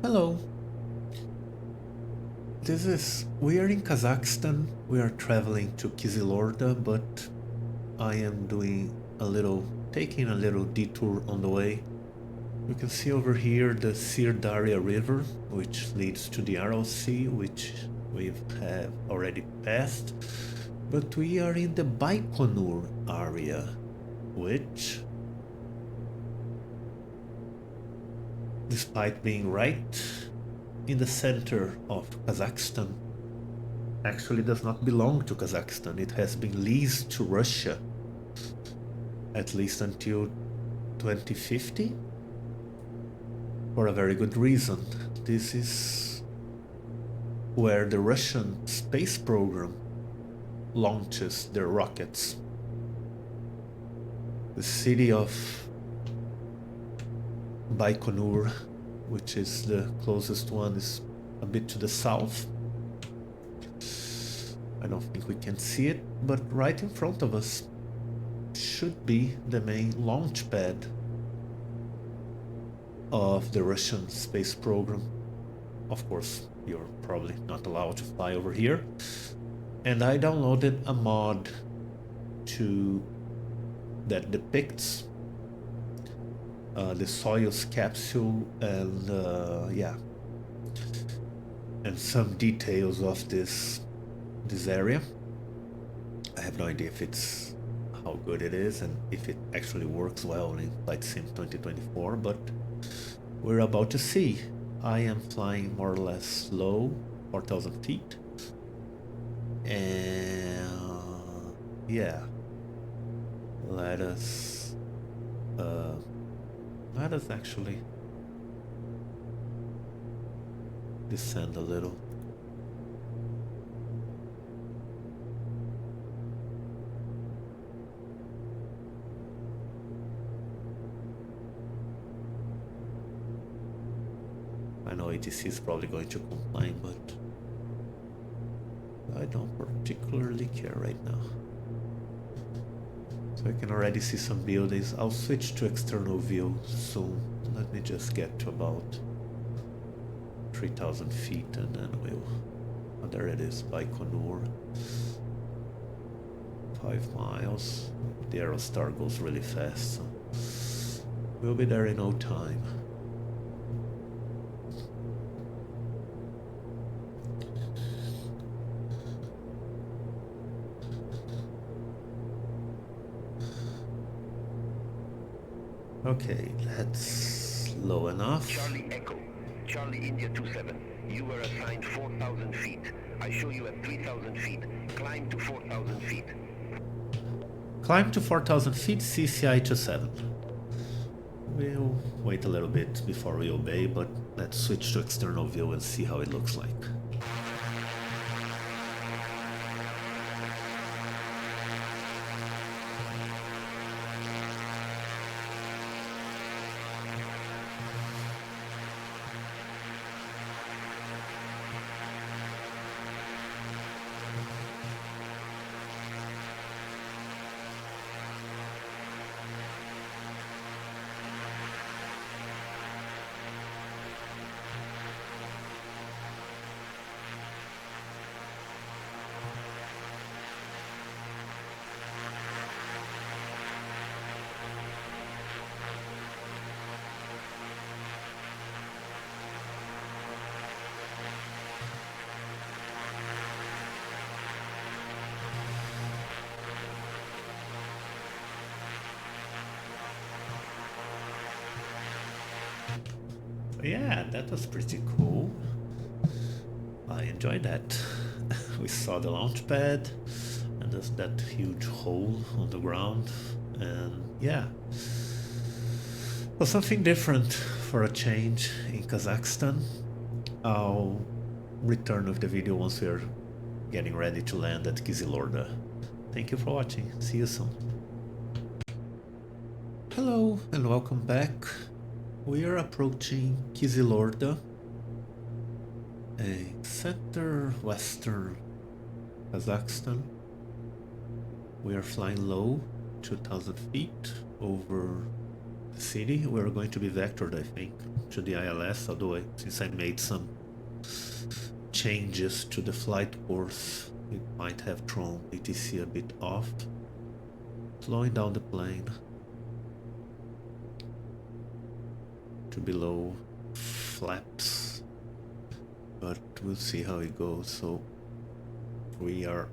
Hello. We are in Kazakhstan. We are traveling to Kyzylorda, but I am taking a little detour on the way. You can see over here the Sirdarya River, which leads to the Aral Sea, which we have already passed. But we are in the Baikonur area, which, despite being right in the center of Kazakhstan, actually does not belong to Kazakhstan. It has been leased to Russia, at least until 2050, for a very good reason. This is where the Russian space program launches their rockets. The city of Baikonur, which is the closest one, is a bit to the south. I don't think we can see it, but right in front of us should be the main launch pad of the Russian space program. Of course, you're probably not allowed to fly over here. And I downloaded a mod that depicts the Soyuz capsule and and some details of this area. I have no idea how good it is and if it actually works well in Flight Sim 2024, but we're about to see. I am flying more or less low, 4,000 feet. And yeah, let us actually descend a little. I know ATC is probably going to complain, but I don't particularly care right now. So I can already see some buildings. I'll switch to external view soon. Let me just get to about 3,000 feet and then oh, there it is, Baikonur. 5 miles. The Aerostar goes really fast, so we'll be there in no time. Okay, that's low enough. Charlie Echo, Charlie India 27. You were assigned 4,000 feet. I show you at 3,000 feet. Climb to 4,000 feet. Climb to 4,000 feet, CCI 27. We'll wait a little bit before we obey, but let's switch to external view and see how it looks like. Yeah, that was pretty cool. I enjoyed that. We saw the launch pad and there's that huge hole on the ground, and yeah, well, something different for a change in Kazakhstan. I'll return with the video once we're getting ready to land at Kyzylorda. Thank you for watching. See you soon. Hello and welcome back. We are approaching Kyzylorda, a center-western Kazakhstan. We are flying low, 2,000 feet over the city. We're going to be vectored, I think, to the ILS, although since I made some changes to the flight course, it might have thrown ATC a bit off. Slowing down the plane to below flaps, but we'll see how it goes. So we are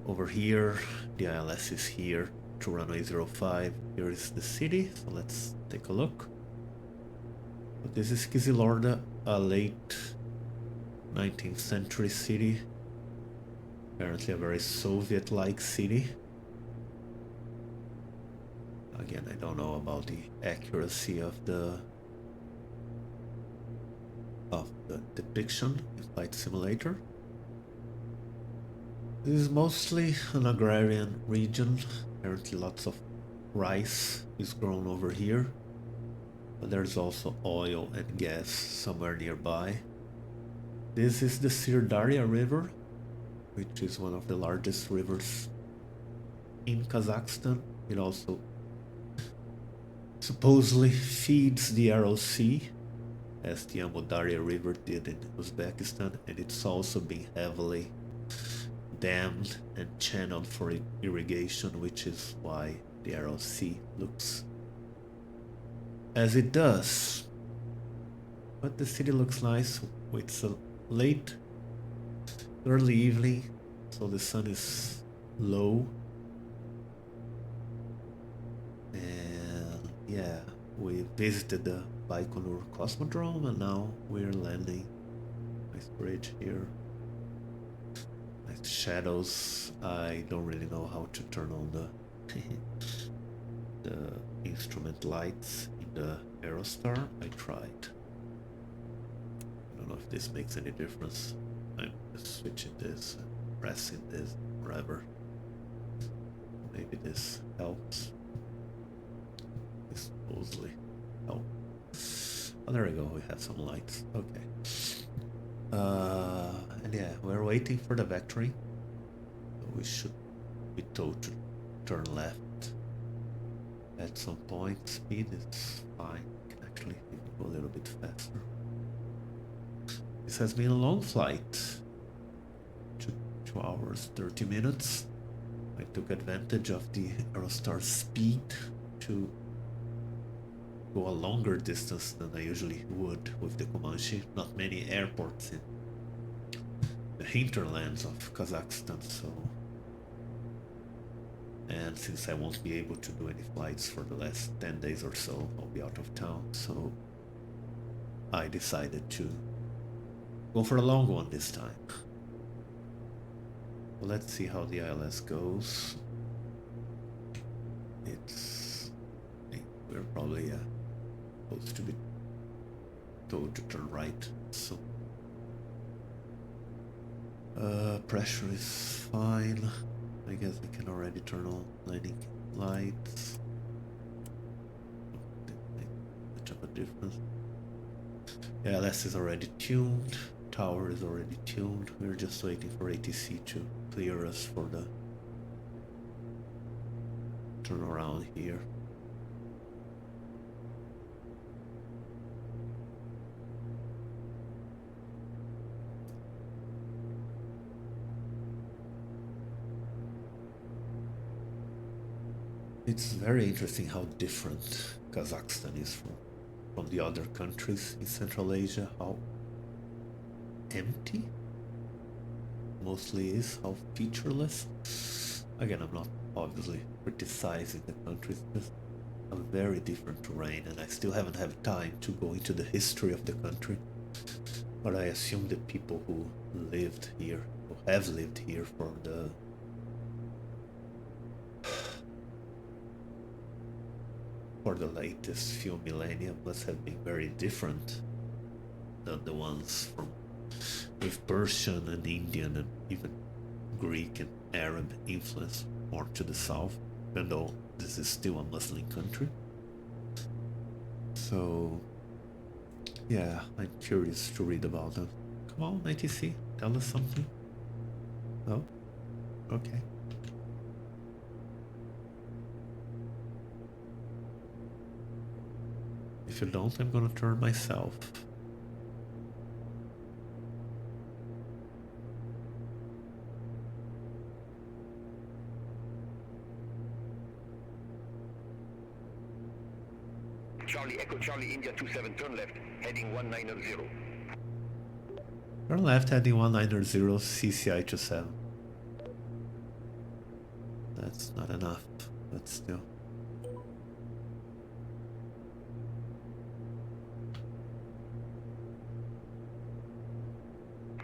over here, the ILS is here to runway 05. Here is the city, so let's take a look. But this is Kyzylorda, a late 19th century city, apparently a very Soviet-like city. Again, I don't know about the accuracy of the depiction in Flight Simulator. This is mostly an agrarian region. Apparently lots of rice is grown over here, but there's also oil and gas somewhere nearby. This is the Sirdarya River, which is one of the largest rivers in Kazakhstan. It also supposedly feeds the Aerostar, as the Amudarya River did in Uzbekistan, and it's also been heavily dammed and channeled for irrigation, which is why the Aerostar looks as it does. But the city looks nice. It's a late, early evening, so the sun is low. And yeah, we visited the Baikonur Cosmodrome, and now we're landing. Nice bridge here. Nice shadows. I don't really know how to turn on the the instrument lights in the Aerostar. I tried. I don't know if this makes any difference. I'm just switching this, pressing this, whatever. Maybe this helps. This supposedly helps. Oh, there we go. We have some lights. Okay. And yeah, we're waiting for the vectoring. We should be told to turn left at some point. Speed is fine. Can actually even go a little bit faster. This has been a long flight. 2 hours, 30 minutes. I took advantage of the Aerostar speed to go a longer distance than I usually would with the Comanche. Not many airports in the hinterlands of Kazakhstan, so... And since I won't be able to do any flights for the last 10 days or so, I'll be out of town, so I decided to go for a long one this time. Well, let's see how the ILS goes. We're probably supposed to be told to turn right, so pressure is fine. I guess I can already turn on landing lights. Didn't make much of a difference. ILS is already tuned. Tower is already tuned. We're just waiting for ATC to clear us for the turnaround here. It's very interesting how different Kazakhstan is from the other countries in Central Asia, how empty mostly is, how featureless. Again, I'm not obviously criticizing the countries, just a very different terrain, and I still haven't had time to go into the history of the country. But I assume the people who lived here, who have lived here for the latest few millennia must have been very different than the ones from with Persian and Indian and even Greek and Arab influence more to the south, even though this is still a Muslim country. So yeah, I'm curious to read about them. Come on, ATC, tell us something. No? Okay. If you don't, I'm gonna turn myself. Charlie Echo Charlie India 27, turn left, heading 190. Turn left, heading 190, CCI 27. That's not enough, but still.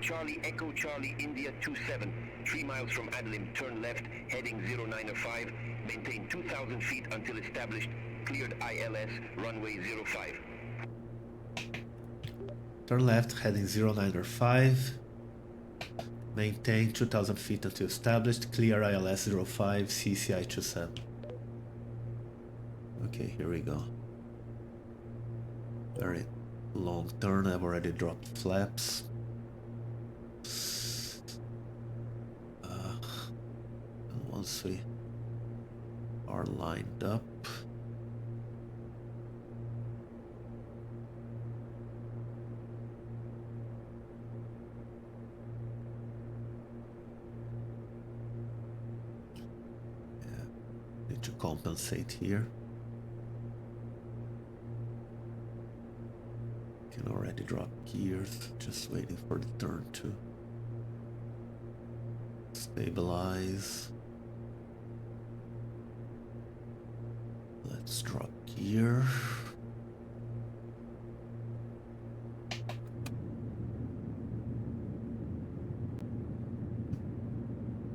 Charlie Echo Charlie India 27, 3 miles from Adlim, turn left, heading 095, maintain 2,000 feet until established, cleared ILS, runway 05. Turn left, heading 095, maintain 2,000 feet until established, clear ILS 05, CCI 27. Okay, here we go. Very long turn, I've already dropped flaps. And once we are lined up, need to compensate here. Can already drop gears, just waiting for the turn to stabilize. Let's drop gear.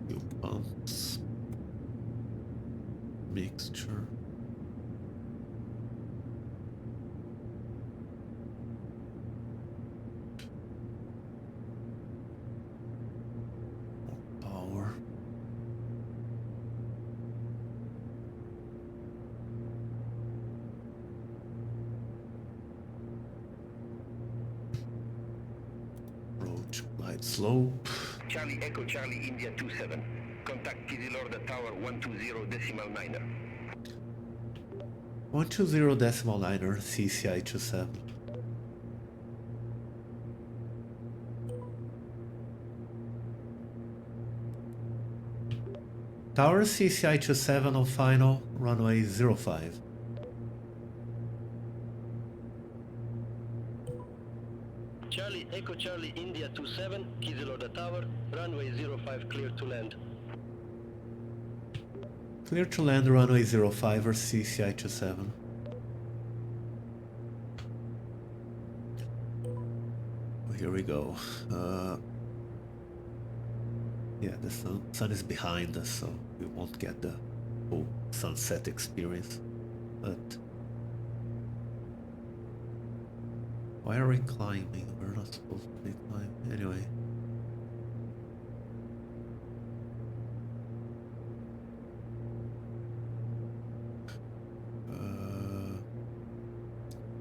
Fuel pumps. Mixture. More power. Approach glide slope. Charlie Echo Charlie India 27, contact Kyzylorda Tower 120.9. 120.9 CCI 27. Tower CCI 27 on final, runway 05. Charlie Echo Charlie India 27, Kyzylorda Tower, runway 05 clear to land. Clear to land, runway 05 or CCI 27. Here we go. Yeah, the sun is behind us, so we won't get the full sunset experience. But why are we climbing? We're not supposed to be climbing. Anyway.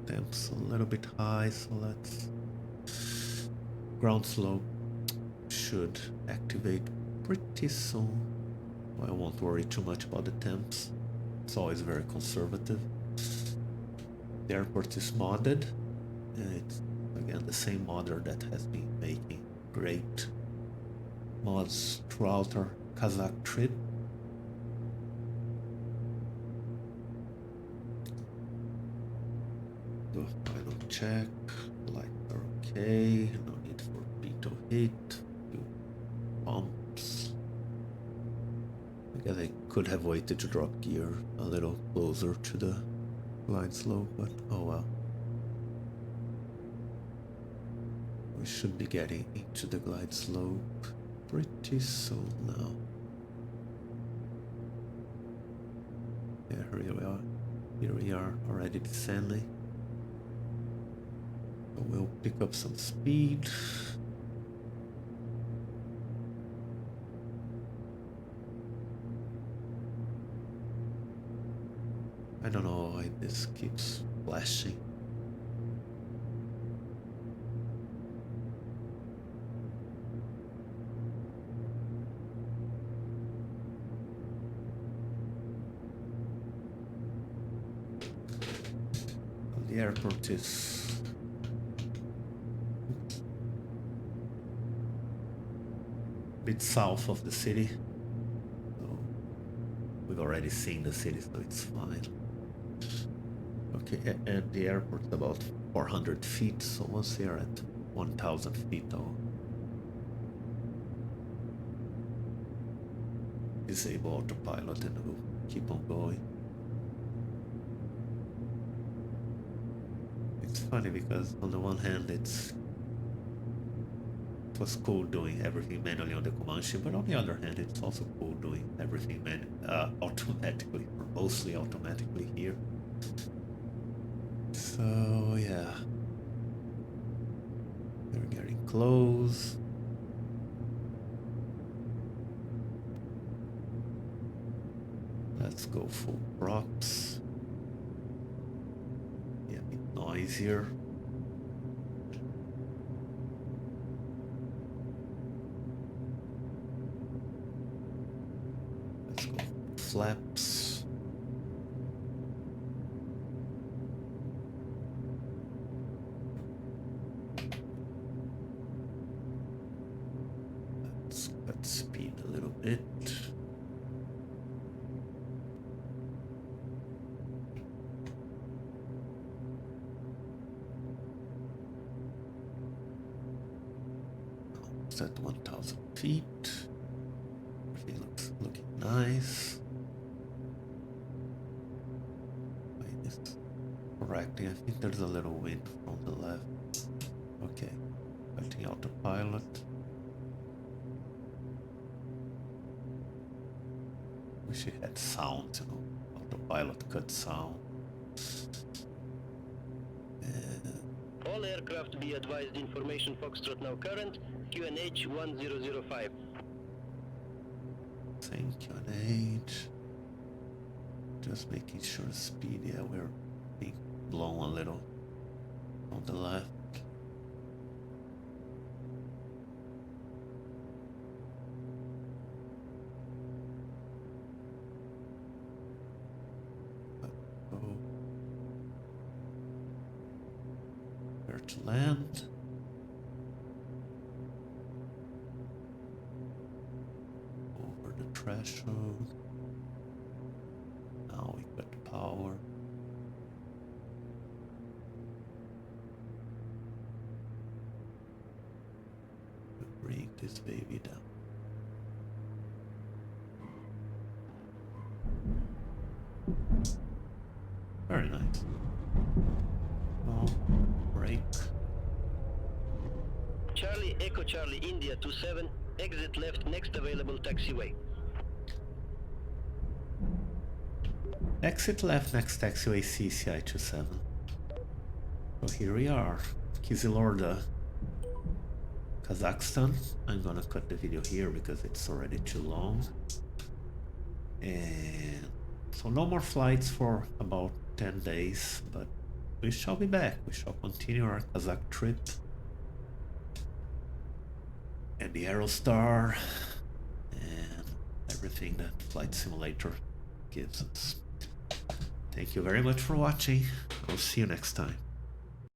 Temp's a little bit high, so let's... Ground slope should activate pretty soon. I won't worry too much about the temps. It's always very conservative. The airport is modded. And it's again the same modder that has been making great mods throughout our Kazakh trip. Do a final check. Lights are okay. No need for pitot heat. Fuel pumps. I guess I could have waited to drop gear a little closer to the glide slope, but oh well. We should be getting into the glide slope pretty soon now. Yeah, here we are. Here we are already descending. So we'll pick up some speed. I don't know why this keeps flashing. The airport is a bit south of the city. So we've already seen the city, so it's fine. Okay, and the airport's about 400 feet, so once you're at 1,000 feet, though, disable autopilot and we'll keep on going. It's funny because on the one hand it was cool doing everything manually on the Comanche, but on the other hand it's also cool doing everything automatically, or mostly automatically here. So yeah, they're getting close. Let's go full props. Yeah, a bit noisier. Let's go flaps. Let's cut speed a little bit. At 1,000 feet. Everything looking nice. Wait, is this correctly? I think there's a little wind from the left. Okay, cutting autopilot. Wish it had sound, you know. Autopilot cut sound. All aircraft be advised information Foxtrot now current, QNH 1005. Same QNH. Just making sure speed, yeah, we're being blown a little on the left. Where to land? Over the threshold. Now we got power. We bring this baby down. Very nice. Well, break. Charlie Echo Charlie India 27, exit left next available taxiway. Exit left next taxiway CCI 27. So here we are, Kyzylorda, Kazakhstan. I'm gonna cut the video here because it's already too long. And so no more flights for about 10 days, but we shall be back. We shall continue our Kazakh trip and the Aerostar and everything that Flight Simulator gives us. Thank you very much for watching. I'll see you next time.